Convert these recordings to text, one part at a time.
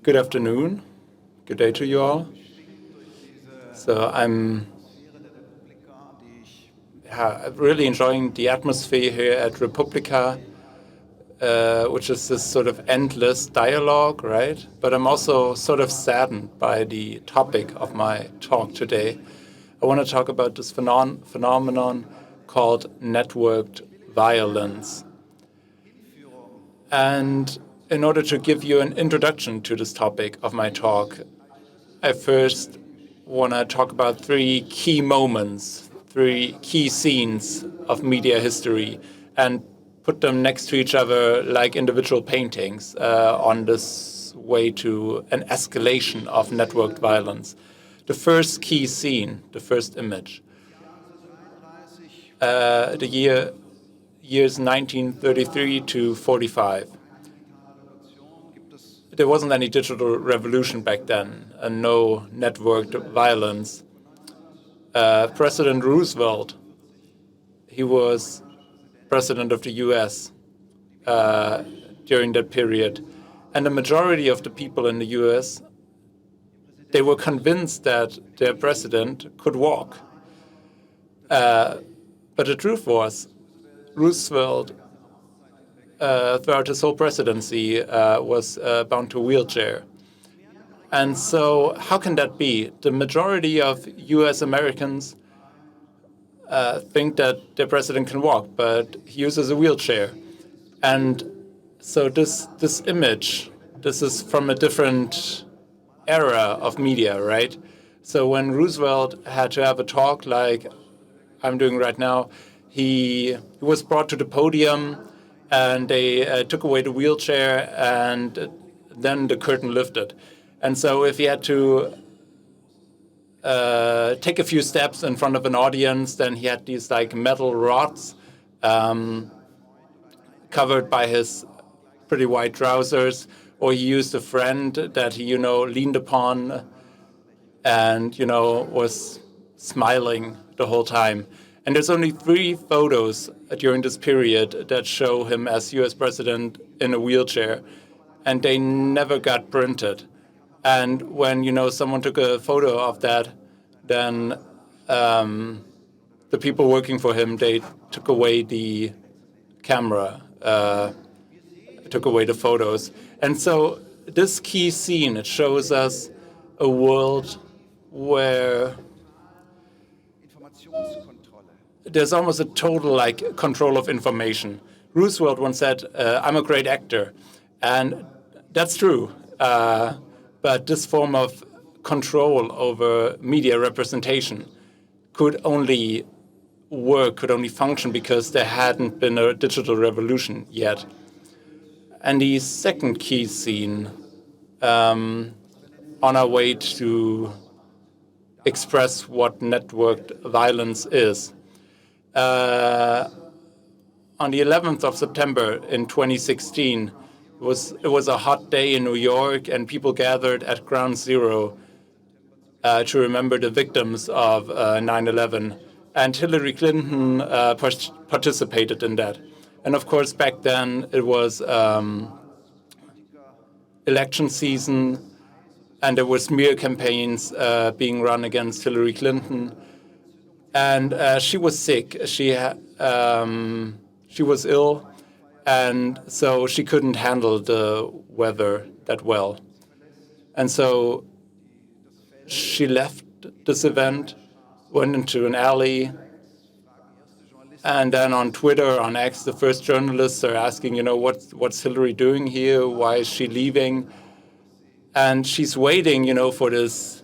Good afternoon. Good day to you all. So I'm really enjoying the atmosphere here at Republica, which is this sort of endless dialogue, right? But I'm also sort of saddened by the topic of my talk today. I want to talk about this phenomenon called networked violence. And in order to give you an introduction to this topic of my talk, I first want to talk about three key moments, three key scenes of media history, and put them next to each other like individual paintings on this way to an escalation of networked violence. The first key scene, the first image, the years 1933 to 45. There wasn't any digital revolution back then, and no networked violence. President Roosevelt, he was president of the US during that period. And the majority of the people in the US, they were convinced that their president could walk. But the truth was, Roosevelt, throughout his whole presidency, was bound to a wheelchair. And so how can that be? The majority of US Americans think that their president can walk, but he uses a wheelchair. And so this image, this is from a different era of media, right? So when Roosevelt had to have a talk like I'm doing right now, he was brought to the podium, and they took away the wheelchair, and then the curtain lifted. And so if he had to take a few steps in front of an audience, then he had these like metal rods covered by his pretty white trousers, or he used a friend that he, leaned upon and, was smiling the whole time. And there's only 3 photos during this period that show him as US president in a wheelchair, and they never got printed. And when, someone took a photo of that, then the people working for him, they took away the camera, took away the photos. And so this key scene, it shows us a world where there's almost a total control of information. Roosevelt once said, I'm a great actor. And that's true. But this form of control over media representation could only work, could only function because there hadn't been a digital revolution yet. And the second key scene, on our way to express what networked violence is. On the 11th of September in 2016, it was a hot day in New York, and people gathered at Ground Zero to remember the victims of 9/11. And Hillary Clinton participated in that. And of course, back then it was election season, and there were smear campaigns being run against Hillary Clinton. And she was sick. She was ill, and so she couldn't handle the weather that well. And so she left this event, went into an alley, and then on Twitter, on X, the first journalists are asking, what's Hillary doing here? Why is she leaving? And she's waiting, for this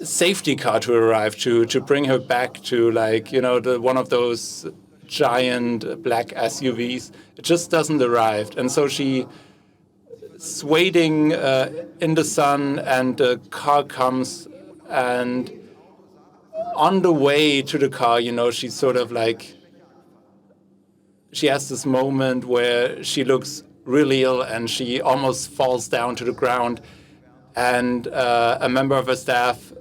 safety car to arrive to bring her back to one of those giant black SUVs. It just doesn't arrive. And so she's waiting in the sun, and the car comes, and on the way to the car, she's sort of she has this moment where she looks really ill, and she almost falls down to the ground. And a member of her staff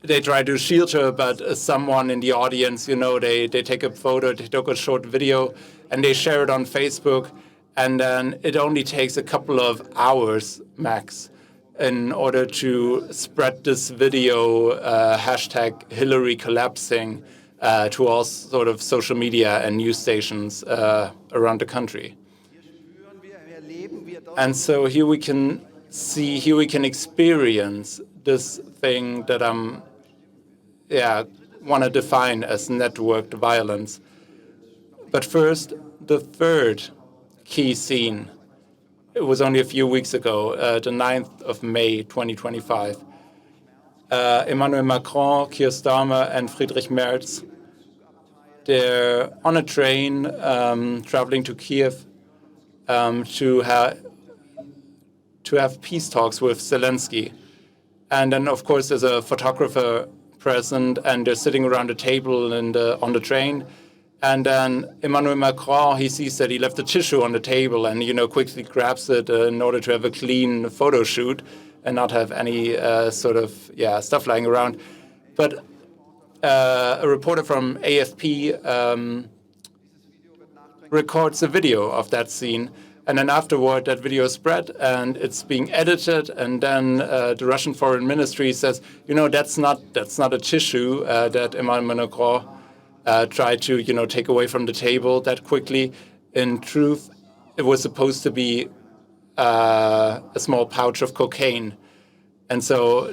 they try to shield her, but someone in the audience, they take a photo, they took a short video, and they share it on Facebook, and then it only takes a couple of hours max in order to spread this video, hashtag Hillary collapsing, to all sort of social media and news stations around the country. And so here we can experience this thing that want to define as networked violence. But first, the third key scene. It was only a few weeks ago, the 9th of May, 2025. Emmanuel Macron, Keir Starmer, and Friedrich Merz, they're on a train traveling to Kiev to have peace talks with Zelensky. And then, of course, there's a photographer present, and they're sitting around a table on the train. And then Emmanuel Macron, he sees that he left a tissue on the table and, quickly grabs it in order to have a clean photo shoot and not have any stuff lying around. But a reporter from AFP records a video of that scene. And then afterward, that video is spread, and it's being edited. And then the Russian Foreign Ministry says, that's not a tissue that Emmanuel Macron tried to, take away from the table that quickly. In truth, it was supposed to be a small pouch of cocaine. And so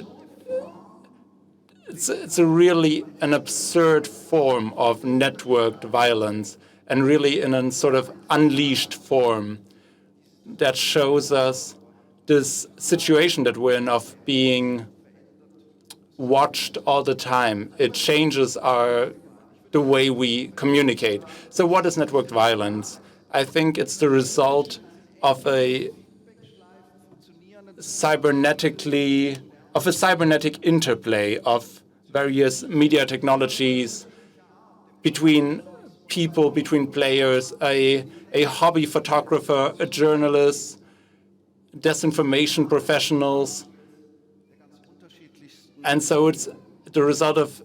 it's a really an absurd form of networked violence, and really in a sort of unleashed form that shows us this situation that we're in of being watched all the time. It changes the way we communicate. So what is networked violence? I think it's the result of a cybernetic interplay of various media technologies between people, between players, a hobby photographer, a journalist, disinformation professionals. And so it's the result of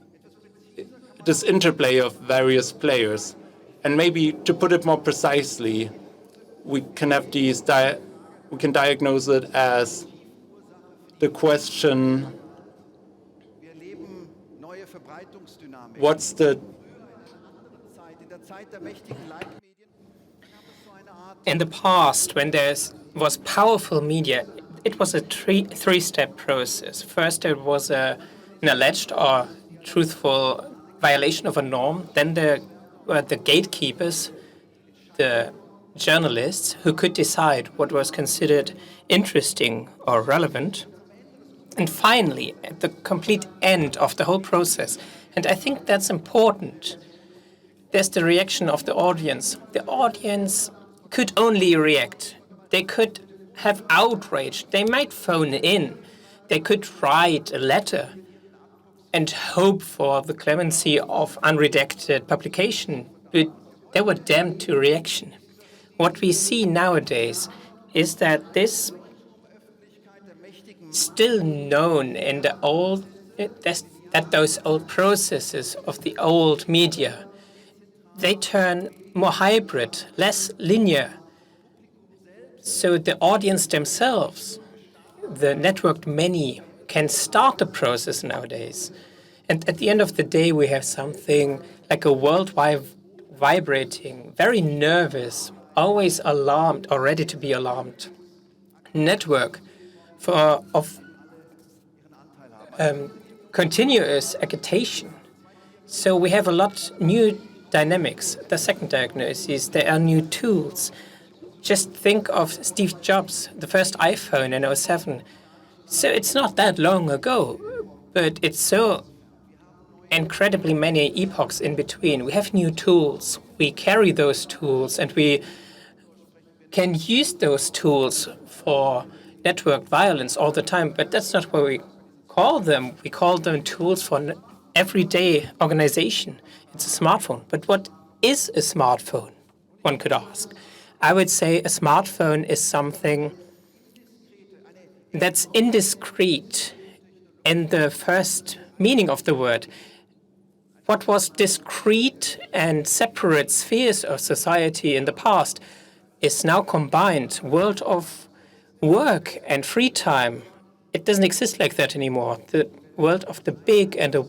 this interplay of various players. And maybe to put it more precisely, we can have we can diagnose it as the question, what's the in the past, when there was powerful media, it was a three-step process. First, there was an alleged or truthful violation of a norm. Then there were the gatekeepers, the journalists, who could decide what was considered interesting or relevant. And finally, at the complete end of the whole process, and I think that's important, there's the reaction of the audience. The audience could only react. They could have outrage. They might phone in. They could write a letter and hope for the clemency of unredacted publication, but they were damned to reaction. What we see nowadays is that this still known in the old, that those old processes of the old media, they turn more hybrid, less linear. So the audience themselves, the networked many, can start the process nowadays. And at the end of the day, we have something like a worldwide vibrating, very nervous, always alarmed or ready to be alarmed network of continuous agitation. So we have a lot new dynamics. The second diagnosis, there are new tools. Just think of Steve Jobs, the first iPhone in 2007. So it's not that long ago, but it's so incredibly many epochs in between. We have new tools. We carry those tools, and we can use those tools for network violence all the time, but that's not what we call them. We call them tools for everyday organization. It's a smartphone. But what is a smartphone, one could ask? I would say a smartphone is something that's indiscreet in the first meaning of the word. What was discrete and separate spheres of society in the past is now combined. World of work and free time, it doesn't exist like that anymore. The world of the big and the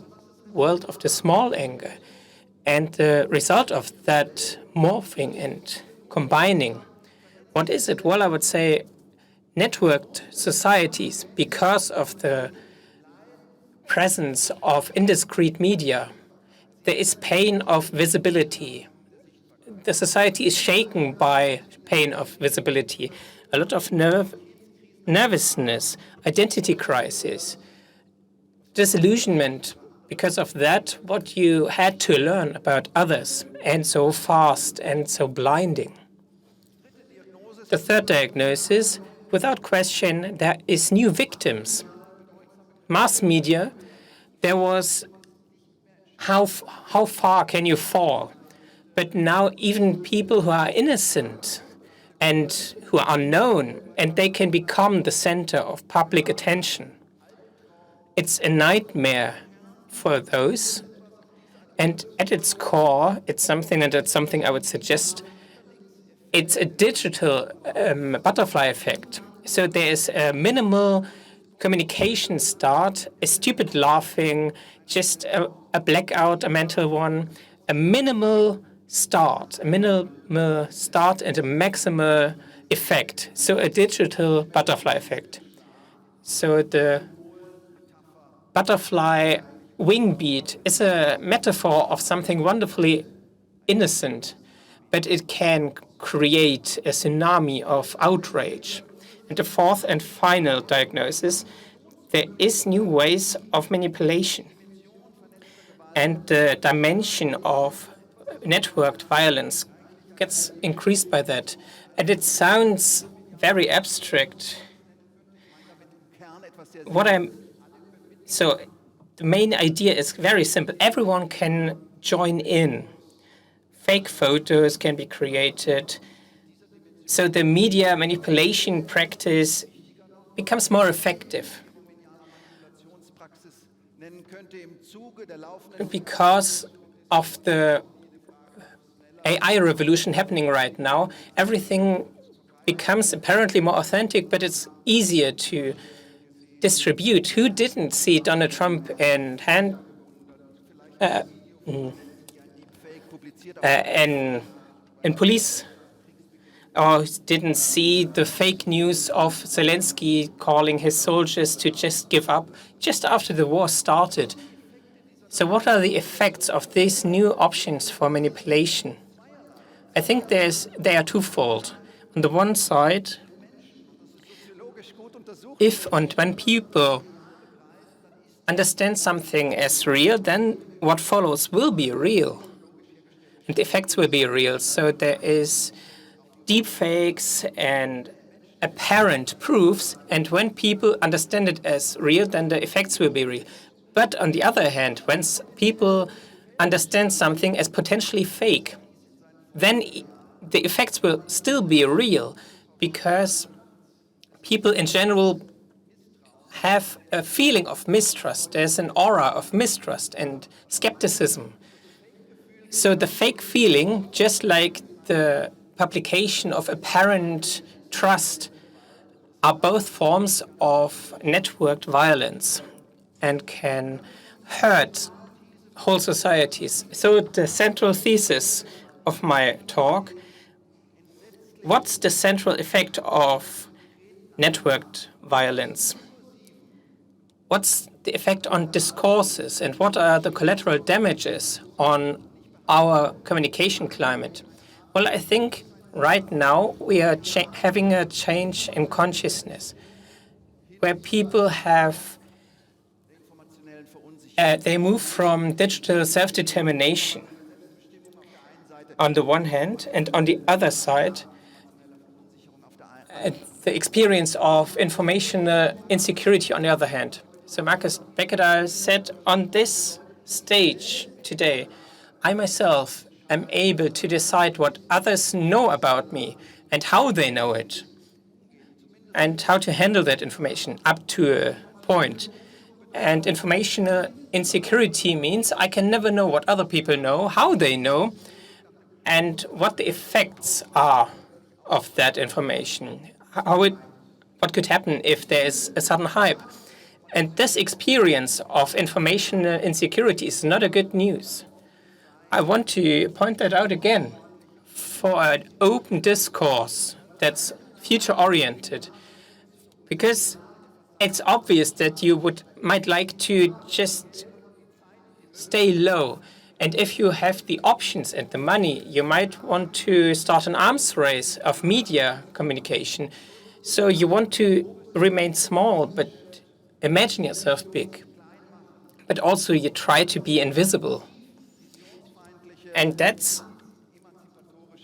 world of the small anger. And the result of that morphing and combining, what is it? Well, I would say networked societies, because of the presence of indiscrete media, there is pain of visibility. The society is shaken by pain of visibility. A lot of nervousness, identity crisis, disillusionment because of that, what you had to learn about others, and so fast and so blinding. The third diagnosis, without question, there is new victims. Mass media, there was how far can you fall? But now even people who are innocent and who are unknown, and they can become the center of public attention. It's a nightmare for those. And at its core, it's something, and that's something I would suggest, it's a digital butterfly effect. So there is a minimal communication start, a stupid laughing, just a blackout, a mental one, a minimal start and a maximal effect. So a digital butterfly effect. So the butterfly wing beat is a metaphor of something wonderfully innocent, but it can create a tsunami of outrage. And the fourth and final diagnosis, there is new ways of manipulation. And the dimension of networked violence gets increased by that. And it sounds very abstract. So the main idea is very simple. Everyone can join in. Fake photos can be created. So the media manipulation practice becomes more effective. Because of the AI revolution happening right now, everything becomes apparently more authentic, but it's easier to distribute. Who didn't see Donald Trump in police, or didn't see the fake news of Zelensky calling his soldiers to just give up just after the war started? So what are the effects of these new options for manipulation? I think they are twofold. On the one side, if and when people understand something as real, then what follows will be real. And the effects will be real. So there is deepfakes and apparent proofs, and when people understand it as real, then the effects will be real. But on the other hand, when people understand something as potentially fake, then the effects will still be real, because people in general have a feeling of mistrust. There's an aura of mistrust and skepticism. So the fake feeling, just like the publication of apparent trust, are both forms of networked violence and can hurt whole societies. So the central thesis of my talk, what's the central effect of networked violence? What's the effect on discourses, and what are the collateral damages on our communication climate? Well, I think right now we are having a change in consciousness, where people have they move from digital self-determination on the one hand, and on the other side, the experience of informational insecurity on the other hand. So Markus Beckedahl said on this stage today, I myself am able to decide what others know about me and how they know it, and how to handle that information up to a point. And informational insecurity means I can never know what other people know, how they know, and what the effects are of that information, what could happen if there is a sudden hype. And this experience of informational insecurity is not a good news. I want to point that out again. For an open discourse that's future-oriented, because it's obvious that you might like to just stay low. And if you have the options and the money, you might want to start an arms race of media communication. So you want to remain small, but imagine yourself big. But also you try to be invisible. And that's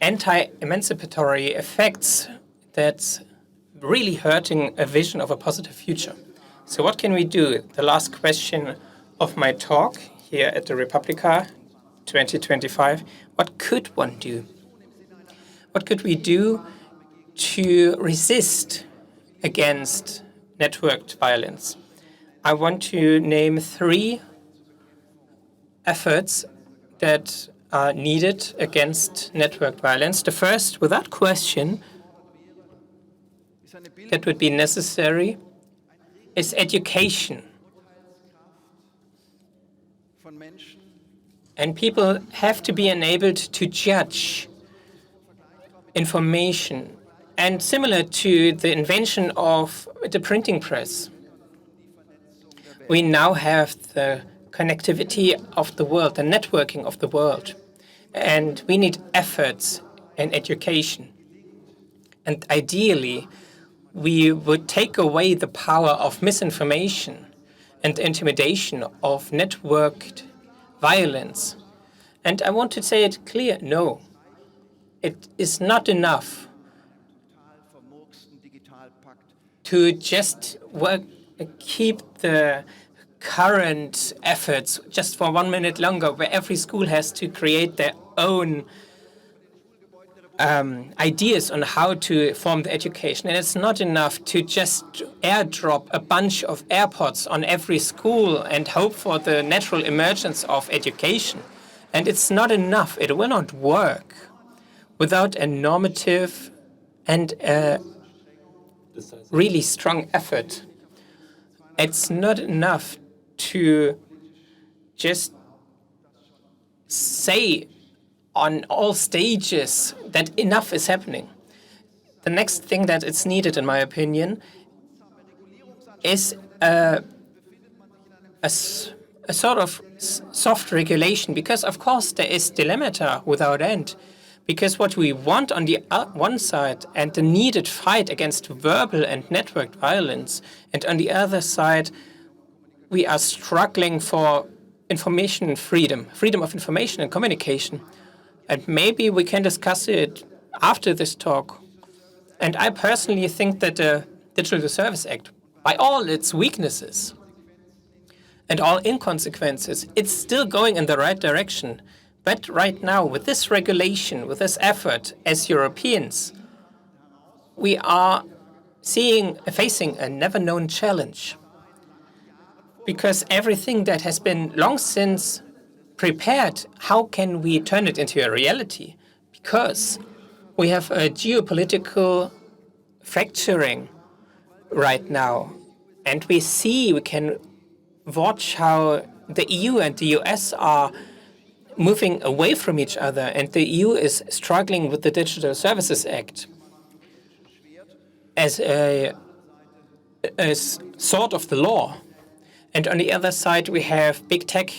anti-emancipatory effects that's really hurting a vision of a positive future. So what can we do? The last question of my talk here at the Republica 2025, what could one do? What could we do to resist against networked violence? I want to name 3 efforts that are needed against networked violence. The first, without question, that would be necessary is education. And people have to be enabled to judge information. And similar to the invention of the printing press, we now have the connectivity of the world, the networking of the world. And we need efforts in education. And ideally, we would take away the power of misinformation and intimidation of networked violence. And I want to say it clear, no, it is not enough to just keep the current efforts just for 1 minute longer, where every school has to create their own ideas on how to form the education. And it's not enough to just airdrop a bunch of AirPods on every school and hope for the natural emergence of education. And it's not enough. It will not work without a normative and a really strong effort. It's not enough to just say on all stages that enough is happening. The next thing that is needed, in my opinion, is a sort of soft regulation, because of course there is dilemma without end. Because what we want on the one side, and the needed fight against verbal and networked violence, and on the other side, we are struggling for information freedom, freedom of information and communication. And maybe we can discuss it after this talk. And I personally think that the Digital Service Act, by all its weaknesses and all inconsequences, it's still going in the right direction. But right now, with this regulation, with this effort as Europeans, we are facing a never-known challenge. Because everything that has been long since prepared, how can we turn it into a reality? Because we have a geopolitical fracturing right now. And we can watch how the EU and the US are moving away from each other, and the EU is struggling with the Digital Services Act as a sword of the law. And on the other side, we have big tech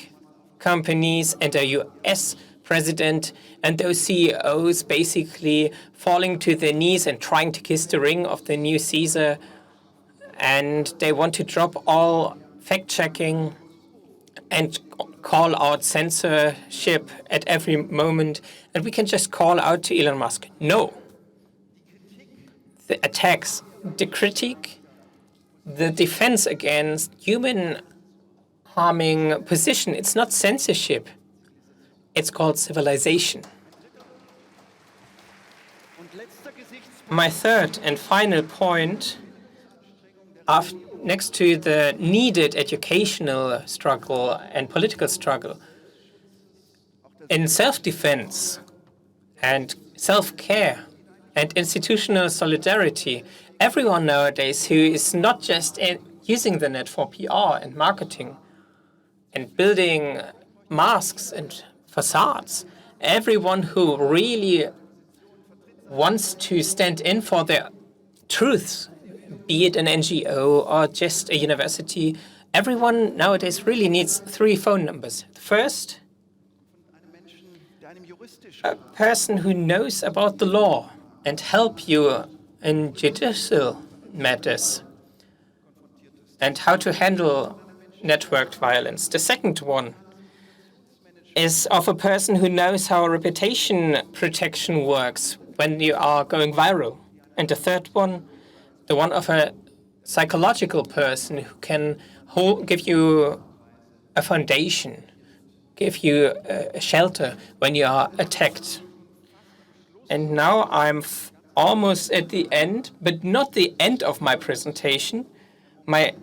companies and a US president, and those CEOs basically falling to their knees and trying to kiss the ring of the new Caesar. And they want to drop all fact-checking and call out censorship at every moment. And we can just call out to Elon Musk, no. The attacks, the critique, the defense against human harming position, it's not censorship. It's called civilization. My third and final point next to the needed educational struggle and political struggle, in self-defense and self-care and institutional solidarity, everyone nowadays who is not just using the net for PR and marketing and building masks and facades, everyone who really wants to stand in for their truths, be it an NGO or just a university, everyone nowadays really needs 3 phone numbers. First, a person who knows about the law and help you in judicial matters and how to handle networked violence. The second one is of a person who knows how reputation protection works when you are going viral. And the third one, the one of a psychological person who can give you a foundation, give you a shelter when you are attacked. And now I'm almost at the end, but not the end of my presentation. My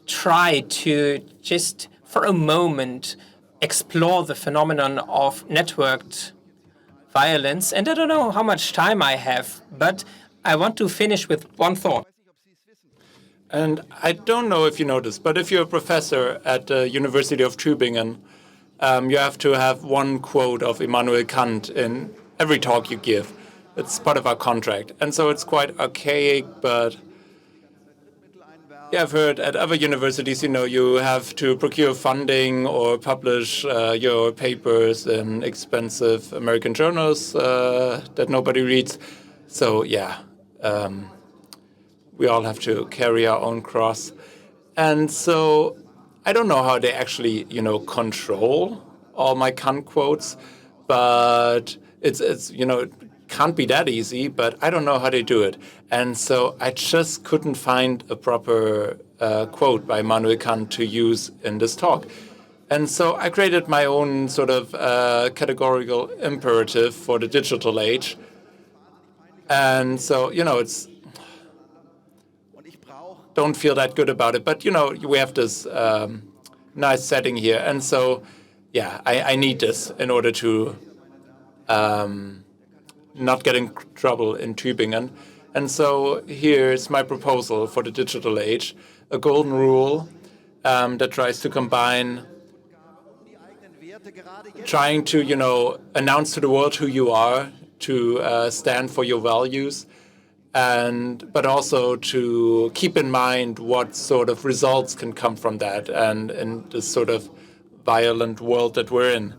try to just for a moment explore the phenomenon of networked violence. And I don't know how much time I have, but I want to finish with one thought. And I don't know if you know this, but if you're a professor at the University of Tübingen, you have to have one quote of Immanuel Kant in every talk you give. It's part of our contract. And so it's quite archaic, but yeah, I've heard at other universities, you have to procure funding or publish your papers in expensive American journals that nobody reads. So yeah, we all have to carry our own cross. And so I don't know how they actually, control all my Kant quotes, but it's can't be that easy, but I don't know how they do it. And so I just couldn't find a proper quote by Immanuel Kant to use in this talk. And so I created my own sort of categorical imperative for the digital age. And so, it's don't feel that good about it, but we have this nice setting here. And so, yeah, I need this in order to not get in trouble in Tübingen. And so here's my proposal for the digital age, a golden rule that tries to combine trying to, announce to the world who you are, to stand for your values, but also to keep in mind what sort of results can come from that and in this sort of violent world that we're in.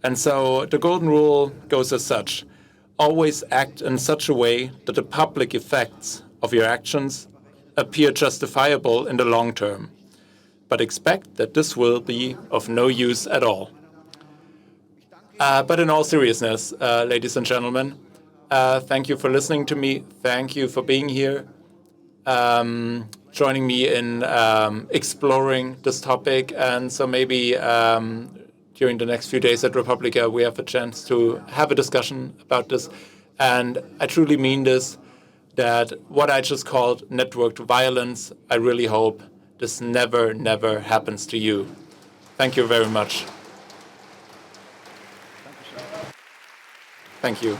And so the golden rule goes as such. Always act in such a way that the public effects of your actions appear justifiable in the long term, but expect that this will be of no use at all. But in all seriousness, ladies and gentlemen, thank you for listening to me. Thank you for being here, joining me in exploring this topic. And so maybe during the next few days at Republica, we have a chance to have a discussion about this. And I truly mean this, that what I just called networked violence, I really hope this never, never happens to you. Thank you very much. Thank you.